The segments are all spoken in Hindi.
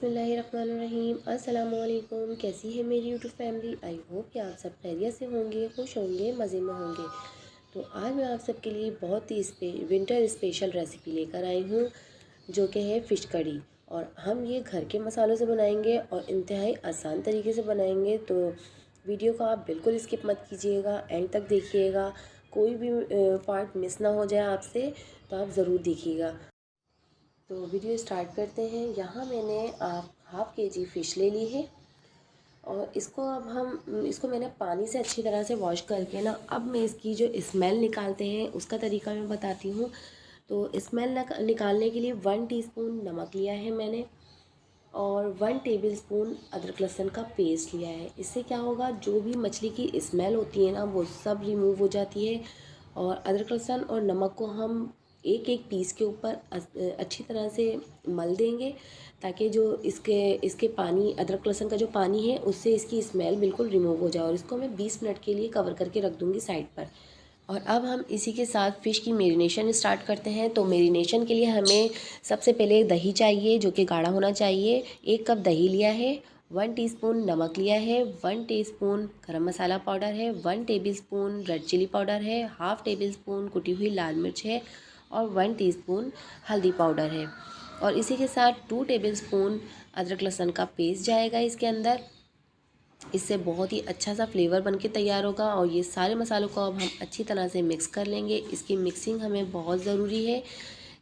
बिस्मिल्लाहिर्रहमानिर्रहीम। अस्सलाम वालेकुम। कैसी है मेरी यूट्यूब फैमिली? आई होप कि आप सब खैरियत से होंगे, खुश होंगे, मज़े में होंगे। तो आज मैं आप सबके लिए बहुत ही विंटर स्पेशल रेसिपी लेकर आई हूँ, जो कि है फ़िश कड़ी। और हम ये घर के मसालों से बनाएंगे और इंतहाई आसान तरीके से बनाएंगे। तो वीडियो को आप बिल्कुल स्किप मत कीजिएगा, एंड तक देखिएगा। कोई भी पार्ट मिस ना हो जाए आपसे, तो आप ज़रूर देखिएगा। तो वीडियो स्टार्ट करते हैं। यहाँ मैंने आप हाफ़ के जी फ़िश ले ली है और इसको मैंने पानी से अच्छी तरह से वॉश करके ना, अब मैं इसकी जो स्मेल निकालते हैं उसका तरीका मैं बताती हूँ। तो स्मेल निकालने के लिए 1 टीस्पून नमक लिया है मैंने और 1 टेबलस्पून अदरक लहसुन का पेस्ट लिया है। इससे क्या होगा, जो भी मछली की स्मेल होती है ना, वो सब रिमूव हो जाती है। और अदरक लहसुन और नमक को हम एक एक पीस के ऊपर अच्छी तरह से मल देंगे, ताकि जो इसके पानी, अदरक लहसुन का जो पानी है, उससे इसकी स्मेल बिल्कुल रिमूव हो जाए। और इसको मैं 20 मिनट के लिए कवर करके रख दूँगी साइड पर। और अब हम इसी के साथ फ़िश की मैरिनेशन स्टार्ट करते हैं। तो मैरिनेशन के लिए हमें सबसे पहले दही चाहिए, जो कि गाढ़ा होना चाहिए। 1 कप दही लिया है, 1 टीस्पून नमक लिया है, 1 टीस्पून गरम मसाला पाउडर है, 1 टेबलस्पून रेड चिली पाउडर है, हाफ़ टेबलस्पून कुटी हुई लाल मिर्च है और 1 टीस्पून हल्दी पाउडर है। और इसी के साथ 2 टेबलस्पून अदरक लहसुन का पेस्ट जाएगा इसके अंदर। इससे बहुत ही अच्छा सा फ्लेवर बनके तैयार होगा। और ये सारे मसालों को अब हम अच्छी तरह से मिक्स कर लेंगे। इसकी मिक्सिंग हमें बहुत ज़रूरी है।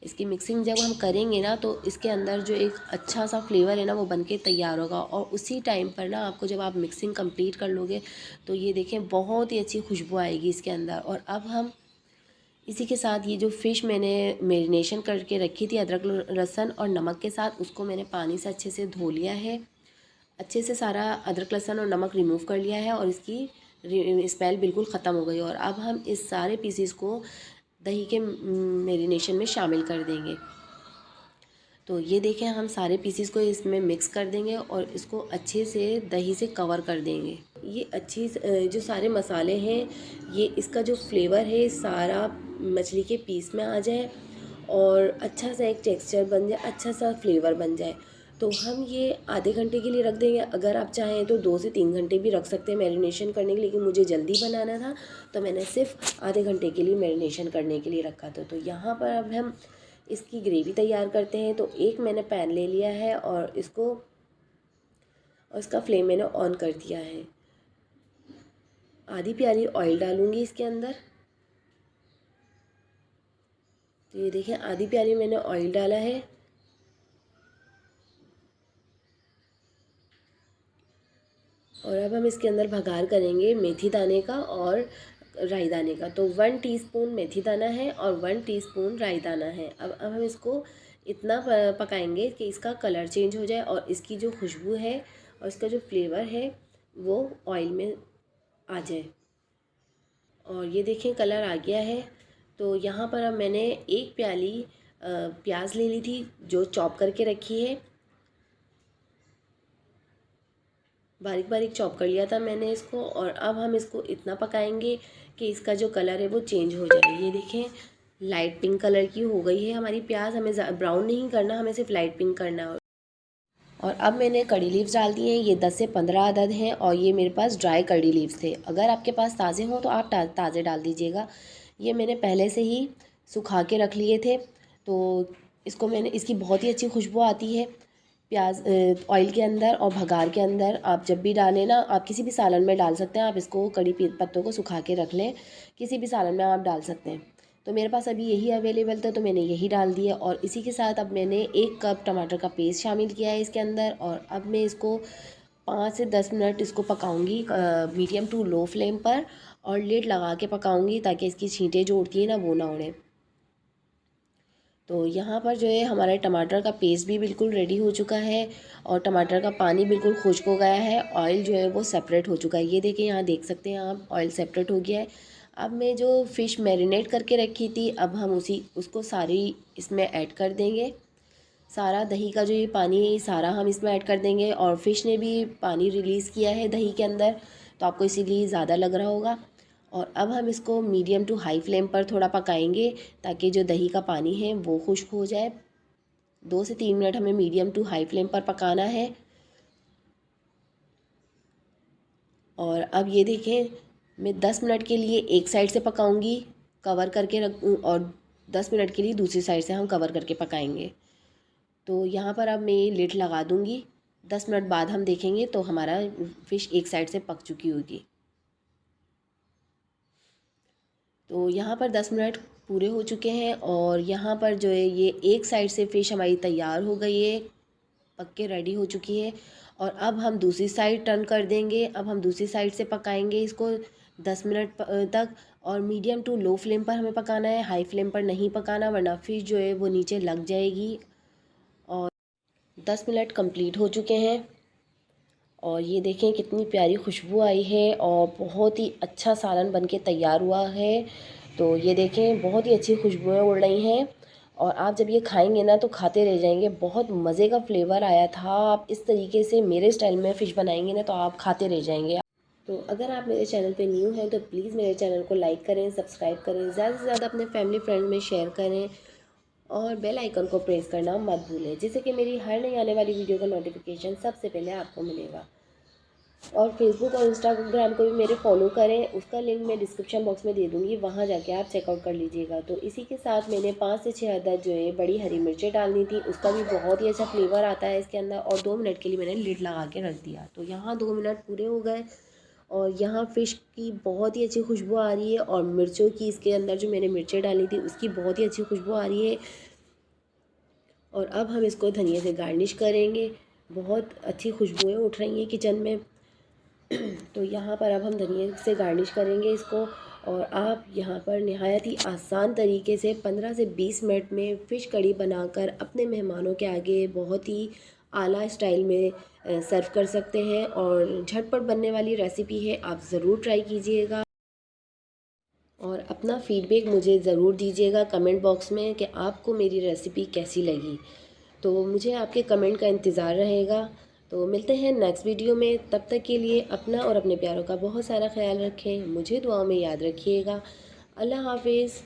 इसकी मिक्सिंग जब हम करेंगे ना, तो इसके अंदर जो एक अच्छा सा फ्लेवर है ना, वो बनके तैयार होगा। और उसी टाइम पर ना, आपको जब आप मिक्सिंग कंप्लीट कर लोगे, तो ये देखें बहुत ही अच्छी खुशबू आएगी इसके अंदर। और अब हम इसी के साथ ये जो फ़िश मैंने मैरिनेशन करके रखी थी अदरक लहसुन और नमक के साथ, उसको मैंने पानी से अच्छे से धो लिया है। अच्छे से सारा अदरक लहसुन और नमक रिमूव कर लिया है और इसकी स्मेल बिल्कुल ख़त्म हो गई। और अब हम इस सारे पीसीस को दही के मैरिनेशन में शामिल कर देंगे। तो ये देखें, हम सारे पीसीस को इसमें मिक्स कर देंगे और इसको अच्छे से दही से कवर कर देंगे। ये जो सारे मसाले हैं, ये इसका जो फ्लेवर है सारा मछली के पीस में आ जाए और अच्छा सा एक टेक्सचर बन जाए, अच्छा सा फ्लेवर बन जाए। तो हम ये आधे घंटे के लिए रख देंगे। अगर आप चाहें तो 2 से 3 घंटे भी रख सकते हैं मैरिनेशन करने के लिए, लेकिन मुझे जल्दी बनाना था तो मैंने सिर्फ आधे घंटे के लिए मैरिनेशन करने के लिए रखा था। तो यहाँ पर अब हम इसकी ग्रेवी तैयार करते हैं। तो एक मैंने पैन ले लिया है और इसका फ्लेम मैंने ऑन कर दिया है। आधी प्याली ऑयल डालूंगी इसके अंदर। तो ये देखें, आधी प्याली मैंने ऑयल डाला है। और अब हम इसके अंदर भगार करेंगे मेथी दाने का और राई दाने का। तो 1 टीस्पून मेथी दाना है और 1 टीस्पून राई दाना है। अब हम इसको इतना पकाएंगे कि इसका कलर चेंज हो जाए और इसकी जो खुशबू है और इसका जो फ्लेवर है वो ऑयल में आ जाए। और ये देखें, कलर आ गया है। तो यहाँ पर अब मैंने 1 प्याली प्याज ले ली थी, जो चॉप करके रखी है। बारीक बारीक चॉप कर लिया था मैंने इसको। और अब हम इसको इतना पकाएंगे कि इसका जो कलर है वो चेंज हो जाए। ये देखें, लाइट पिंक कलर की हो गई है हमारी प्याज। हमें ब्राउन नहीं करना, हमें सिर्फ लाइट पिंक करना है। और अब मैंने कड़ी लीव्स डाल दी हैं। ये 10 से 15 अदद हैं और ये मेरे पास ड्राई कड़ी लीव्स थे। अगर आपके पास ताज़े हों तो आप ताज़े डाल दीजिएगा। ये मैंने पहले से ही सुखा के रख लिए थे। तो इसकी बहुत ही अच्छी खुशबू आती है प्याज ऑयल के अंदर और भगार के अंदर। आप जब भी डालें ना, आप किसी भी सालन में डाल सकते हैं। आप इसको कड़ी पत्तों को सुखा के रख लें, किसी भी सालन में आप डाल सकते हैं। तो मेरे पास अभी यही अवेलेबल था तो मैंने यही डाल दिया। और इसी के साथ अब मैंने 1 कप टमाटर का पेस्ट शामिल किया है इसके अंदर। और अब मैं इसको 5 से 10 मिनट इसको पकाऊंगी मीडियम टू लो फ्लेम पर। और लिड लगा के पकाऊंगी ताकि इसकी छींटें जो उड़ती हैं ना, वो ना उड़ें। तो यहाँ पर जो है, हमारे टमाटर का पेस्ट भी बिल्कुल रेडी हो चुका है और टमाटर का पानी बिल्कुल खुश्क हो गया है। ऑयल जो है वो सेपरेट हो चुका है। ये देखिए, यहाँ देख सकते हैं आप, ऑयल सेपरेट हो गया है। अब मैं जो फ़िश मैरिनेट करके रखी थी, अब हम उसको सारी इसमें ऐड कर देंगे। सारा दही का जो ये पानी है, सारा हम इसमें ऐड कर देंगे। और फ़िश ने भी पानी रिलीज़ किया है दही के अंदर, तो आपको इसीलिए ज़्यादा लग रहा होगा। और अब हम इसको मीडियम टू हाई फ्लेम पर थोड़ा पकाएंगे, ताकि जो दही का पानी है वो खुश्क हो जाए। 2 से 3 मिनट हमें मीडियम टू हाई फ्लेम पर पकाना है। और अब ये देखें, मैं 10 मिनट के लिए एक साइड से पकाऊंगी, कवर करके रखूँ, और 10 मिनट के लिए दूसरी साइड से हम कवर करके पकाएंगे। तो यहाँ पर अब मैं लिड लगा दूँगी। 10 मिनट बाद हम देखेंगे तो हमारा फ़िश एक साइड से पक चुकी होगी। तो यहाँ पर 10 मिनट पूरे हो चुके हैं और यहाँ पर जो है ये एक साइड से फ़िश हमारी तैयार हो गई है, पक के रेडी हो चुकी है। और अब हम दूसरी साइड टर्न कर देंगे। अब हम दूसरी साइड से पकाएंगे इसको 10 मिनट तक, और मीडियम टू लो फ्लेम पर हमें पकाना है, हाई फ्लेम पर नहीं पकाना, वरना फ़िश जो है वो नीचे लग जाएगी। और 10 मिनट कंप्लीट हो चुके हैं और ये देखें कितनी प्यारी खुशबू आई है और बहुत ही अच्छा सालन बनके तैयार हुआ है। तो ये देखें बहुत ही अच्छी खुशबुएं उड़ रही हैं और आप जब ये खाएंगे ना तो खाते रह जाएंगे। बहुत मज़े का फ्लेवर आया था। आप इस तरीके से मेरे स्टाइल में फ़िश बनाएंगे ना तो आप खाते रह जाएंगे। तो अगर आप मेरे चैनल पे न्यू हैं तो प्लीज़ मेरे चैनल को लाइक करें, सब्सक्राइब करें, ज़्यादा से ज़्यादा अपने फैमिली फ्रेंड्स में शेयर करें और बेल आइकन को प्रेस करना मत भूलें, जिससे कि मेरी हर नई आने वाली वीडियो का नोटिफिकेशन सबसे पहले आपको मिलेगा। और फेसबुक और इंस्टाग्राम को भी मेरे फॉलो करें, उसका लिंक मैं डिस्क्रिप्शन बॉक्स में दे दूँगी, वहाँ जाके आप चेकआउट कर लीजिएगा। तो इसी के साथ मैंने 5 से 6 अदद जो है बड़ी हरी मिर्चें डालनी थी, उसका भी बहुत ही अच्छा फ्लेवर आता है इसके अंदर। और 2 मिनट के लिए मैंने लिड लगा के रख दिया। तो यहाँ 2 मिनट पूरे हो गए और यहाँ फ़िश की बहुत ही अच्छी खुशबू आ रही है और मिर्चों की, इसके अंदर जो मैंने मिर्चें डाली थी उसकी बहुत ही अच्छी खुशबू आ रही है। और अब हम इसको धनिया से गार्निश करेंगे। बहुत अच्छी खुशबुएँ उठ रही हैं किचन में। तो यहाँ पर अब हम धनिया से गार्निश करेंगे इसको। और आप यहाँ पर नहायत ही आसान तरीके से 15 से 20 मिनट में फ़िश कड़ी बनाकर अपने मेहमानों के आगे बहुत ही आला स्टाइल में सर्व कर सकते हैं। और झटपट बनने वाली रेसिपी है, आप ज़रूर ट्राई कीजिएगा और अपना फ़ीडबैक मुझे ज़रूर दीजिएगा कमेंट बॉक्स में कि आपको मेरी रेसिपी कैसी लगी। तो मुझे आपके कमेंट का इंतज़ार रहेगा। तो मिलते हैं नेक्स्ट वीडियो में। तब तक के लिए अपना और अपने प्यारों का बहुत सारा ख्याल रखें। मुझे दुआओं में याद रखिएगा। अल्लाह हाफ़िज़।